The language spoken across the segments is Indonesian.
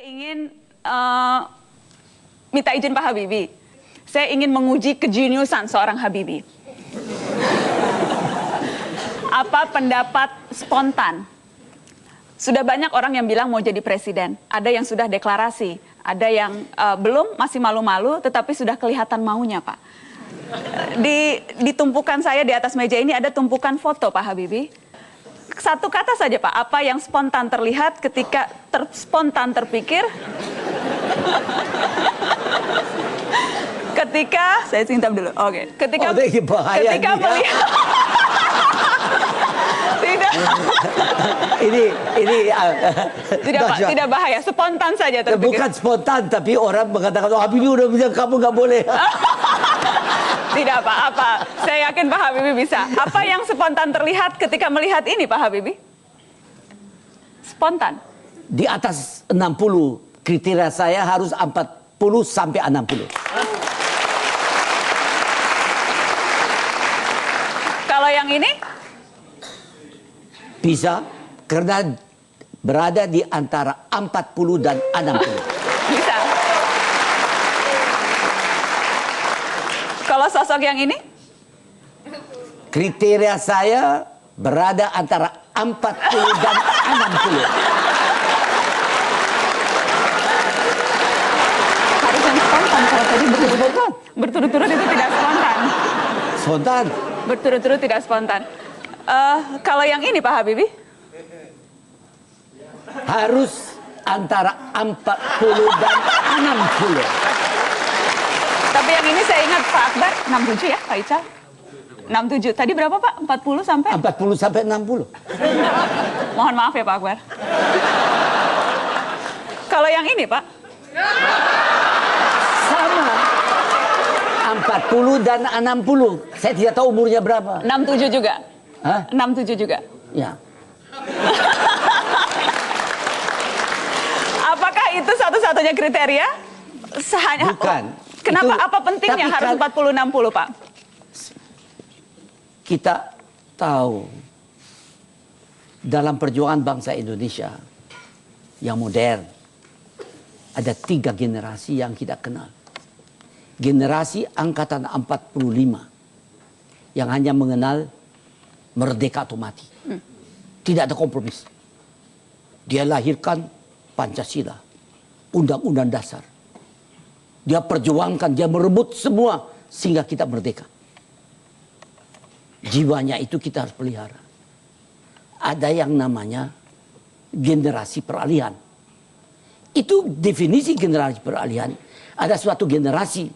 ingin minta izin Pak Habibie. Saya ingin menguji kejeniusan seorang Habibie. Apa pendapat spontan? Sudah banyak orang yang bilang mau jadi presiden. Ada yang sudah deklarasi. Ada yang belum, masih malu-malu, tetapi sudah kelihatan maunya, Pak. Di tumpukan saya di atas meja ini ada tumpukan foto Pak Habibie. Satu kata saja Pak, apa yang spontan terlihat ketika spontan terpikir? Ketika, saya singtap dulu, oke. Ketika melihat... Tidak. Tidak bahaya, spontan saja terpikir. Bukan spontan, tapi orang mengatakan, oh Habibie udah bilang kamu nggak boleh. Tidak apa-apa, saya yakin Pak Habibie bisa. Apa yang spontan terlihat ketika melihat ini Pak Habibie? Spontan. Di atas 60, kriteria saya harus 40 sampai 60. Kalau yang ini? Bisa, karena berada di antara 40 dan 60. Bisa. Kalau sosok yang ini? Kriteria saya berada antara 40 dan 60. Harus yang spontan, kalau tadi berturut-turut itu tidak spontan. Spontan? Berturut-turut tidak spontan. Kalau yang ini Pak Habibie? Harus antara 40 dan 60. Tapi yang ini saya ingat Pak Akbar 67 ya Pak Ical? 67. Tadi berapa Pak? 40 sampai? 40 sampai 60. Mohon maaf ya Pak Akbar. Kalau yang ini Pak? Sama. 40 dan 60. Saya tidak tahu umurnya berapa. 67 juga? Hah? 67 juga? Ya. Apakah itu satu-satunya kriteria? Bukan. Kenapa? Itu, apa pentingnya harus 40-60 Pak? Kita tahu dalam perjuangan bangsa Indonesia yang modern ada 3 generasi yang kita kenal. Generasi angkatan 45 yang hanya mengenal merdeka atau mati. Tidak ada kompromis. Dia lahirkan Pancasila, Undang-Undang Dasar. Dia perjuangkan, dia merebut semua sehingga kita merdeka. Jiwanya itu kita harus pelihara. Ada yang namanya generasi peralihan. Itu definisi generasi peralihan. Ada suatu generasi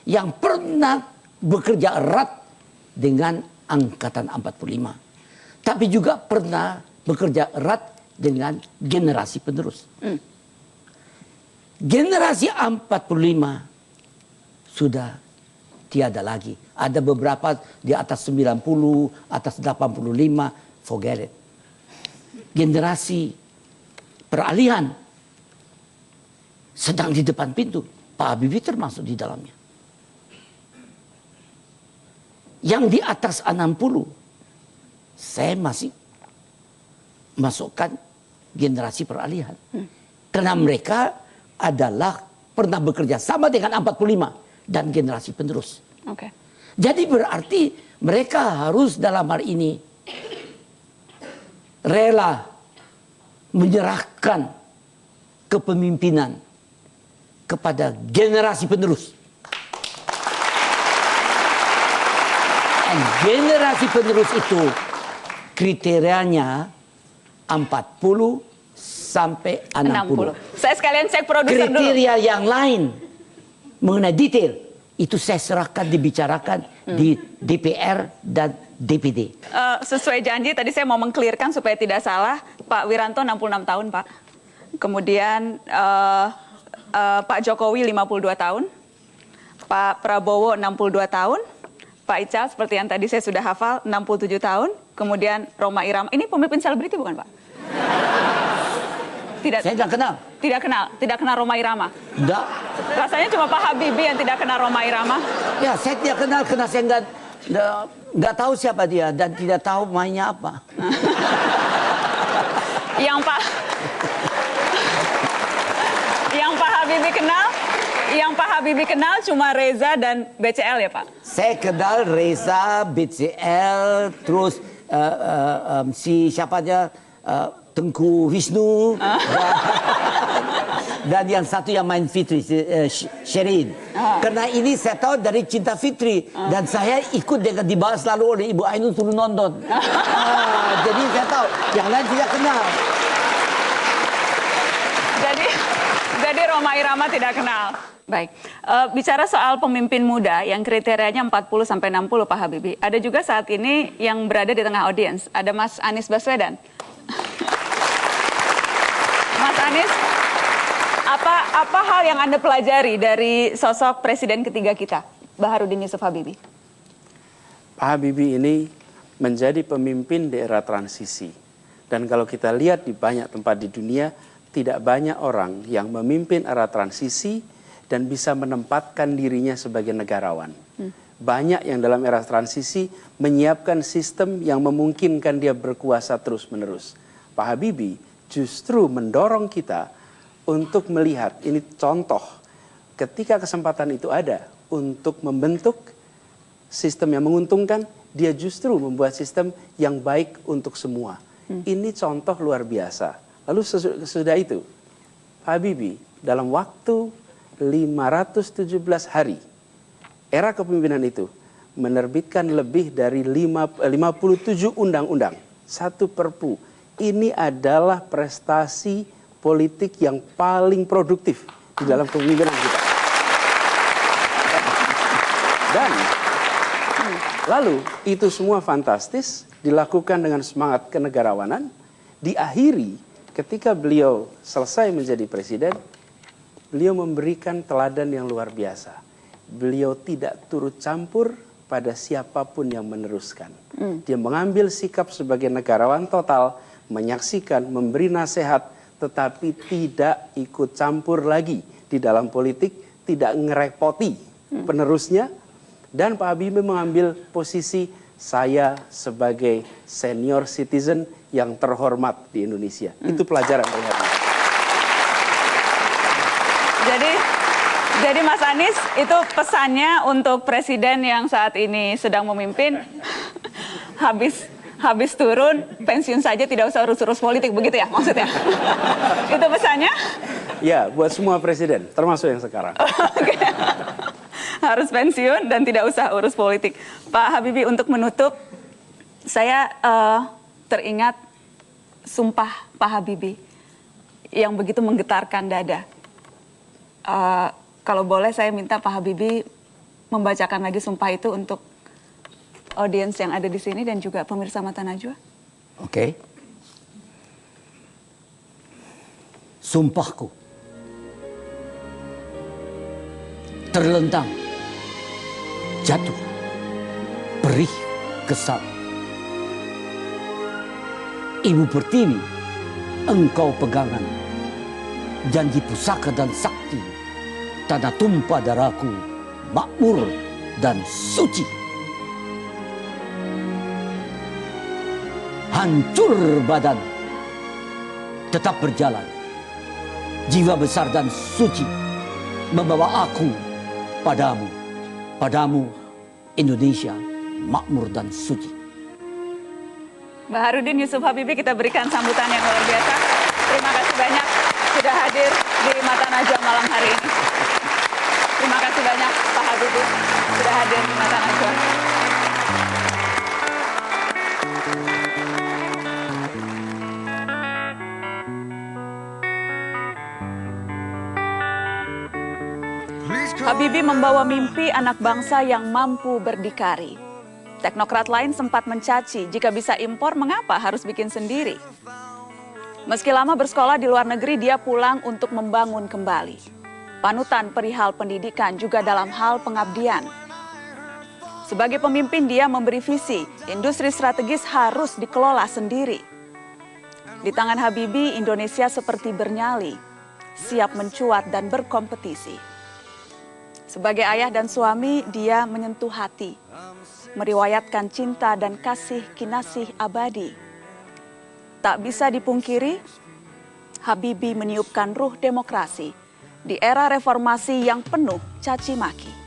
yang pernah bekerja erat dengan angkatan 45. Tapi juga pernah bekerja erat dengan generasi penerus. Generasi 45 sudah tiada lagi. Ada beberapa di atas 90, atas 85, forget it. Generasi peralihan sedang di depan pintu. Pak Habibie termasuk di dalamnya. Yang di atas 60, saya masih masukkan generasi peralihan. Karena mereka adalah pernah bekerja sama dengan 45 dan generasi penerus. Oke. Jadi berarti mereka harus dalam hal ini rela menyerahkan kepemimpinan kepada generasi penerus. Dan generasi penerus itu kriterianya 40 sampai 60. Saya sekalian cek produser dulu. Kriteria yang lain mengenai detail itu saya serahkan dibicarakan di DPR dan DPD. Sesuai janji tadi saya mau mengklirkan supaya tidak salah. Pak Wiranto 66 tahun Pak. Kemudian Pak Jokowi 52 tahun. Pak Prabowo 62 tahun. Pak Ical seperti yang tadi saya sudah hafal 67 tahun. Kemudian Rhoma Irama. Ini pemimpin selebriti bukan Pak? Saya tidak kenal. Tidak kenal Rhoma Irama. Tidak. Rasanya cuma Pak Habibie yang tidak kenal Rhoma Irama. Ya, saya tidak kenal karena saya nggak tahu siapa dia dan tidak tahu mainnya apa. Yang Pak Habibie kenal, yang Pak Habibie kenal cuma Reza dan BCL ya Pak? Saya kenal Reza, BCL, terus si siapa aja, Tengku Wisnu, dan yang satu yang main Fitri, Sherin. Karena ini saya tahu dari Cinta Fitri, dan saya ikut dengan dibahas selalu oleh Ibu Ainun suruh nonton. Jadi saya tahu, yang lain tidak kenal. Jadi Rhoma Irama tidak kenal. Baik, bicara soal pemimpin muda yang kriterianya 40-60 Pak Habibie, ada juga saat ini yang berada di tengah audiens, ada Mas Anies Baswedan. Mas Anies, apa hal yang Anda pelajari dari sosok presiden ketiga kita, Baharudin Yusuf Habibie? Pak Habibie ini menjadi pemimpin di era transisi. Dan kalau kita lihat di banyak tempat di dunia, tidak banyak orang yang memimpin era transisi dan bisa menempatkan dirinya sebagai negarawan. Banyak yang dalam era transisi menyiapkan sistem yang memungkinkan dia berkuasa terus-menerus. Pak Habibie justru mendorong kita untuk melihat, ini contoh, ketika kesempatan itu ada untuk membentuk sistem yang menguntungkan, dia justru membuat sistem yang baik untuk semua. Ini contoh luar biasa. Lalu sesudah itu, Pak Habibie dalam waktu 517 hari, era kepemimpinan itu, menerbitkan lebih dari 57 undang-undang, 1 perpu. Ini adalah prestasi politik yang paling produktif di dalam kepemimpinan kita. Dan lalu itu semua fantastis, dilakukan dengan semangat kenegarawanan, diakhiri ketika beliau selesai menjadi presiden, beliau memberikan teladan yang luar biasa. Beliau tidak turut campur pada siapapun yang meneruskan. Dia mengambil sikap sebagai negarawan total, menyaksikan, memberi nasihat, tetapi tidak ikut campur lagi di dalam politik, tidak ngerepoti penerusnya. Dan Pak Habibie mengambil posisi saya sebagai senior citizen yang terhormat di Indonesia. Itu pelajaran dari Habibie. Jadi Mas Anies, itu pesannya untuk presiden yang saat ini sedang memimpin, habis turun, pensiun saja, tidak usah urus-urus politik, begitu ya maksudnya? Itu pesannya? Ya, buat semua presiden, termasuk yang sekarang. Oke. Harus pensiun dan tidak usah urus politik. Pak Habibie, untuk menutup, saya teringat sumpah Pak Habibie yang begitu menggetarkan dada. Kalau boleh saya minta Pak Habibie membacakan lagi sumpah itu untuk audiens yang ada di sini dan juga pemirsa Mata Najwa. Oke. Sumpahku terlentang, jatuh, perih, kesal. Ibu Pertiwi, engkau pegangan, janji pusaka dan sakti, tanah tumpah darahku, makmur dan suci. Hancur badan, tetap berjalan, jiwa besar dan suci, membawa aku padamu, padamu Indonesia, makmur dan suci. Baharudin Yusuf Habibie, kita berikan sambutan yang luar biasa. Terima kasih banyak sudah hadir di Mata Najwa malam hari ini. Terima kasih banyak Pak Habibie sudah hadir di Mata Najwa. Habibie membawa mimpi anak bangsa yang mampu berdikari. Teknokrat lain sempat mencaci, jika bisa impor mengapa harus bikin sendiri? Meski lama bersekolah di luar negeri, dia pulang untuk membangun kembali. Panutan perihal pendidikan juga dalam hal pengabdian. Sebagai pemimpin, dia memberi visi, industri strategis harus dikelola sendiri. Di tangan Habibie, Indonesia seperti bernyali, siap mencuat dan berkompetisi. Sebagai ayah dan suami, dia menyentuh hati, meriwayatkan cinta dan kasih kinasih abadi. Tak bisa dipungkiri, Habibie meniupkan ruh demokrasi di era reformasi yang penuh caci maki.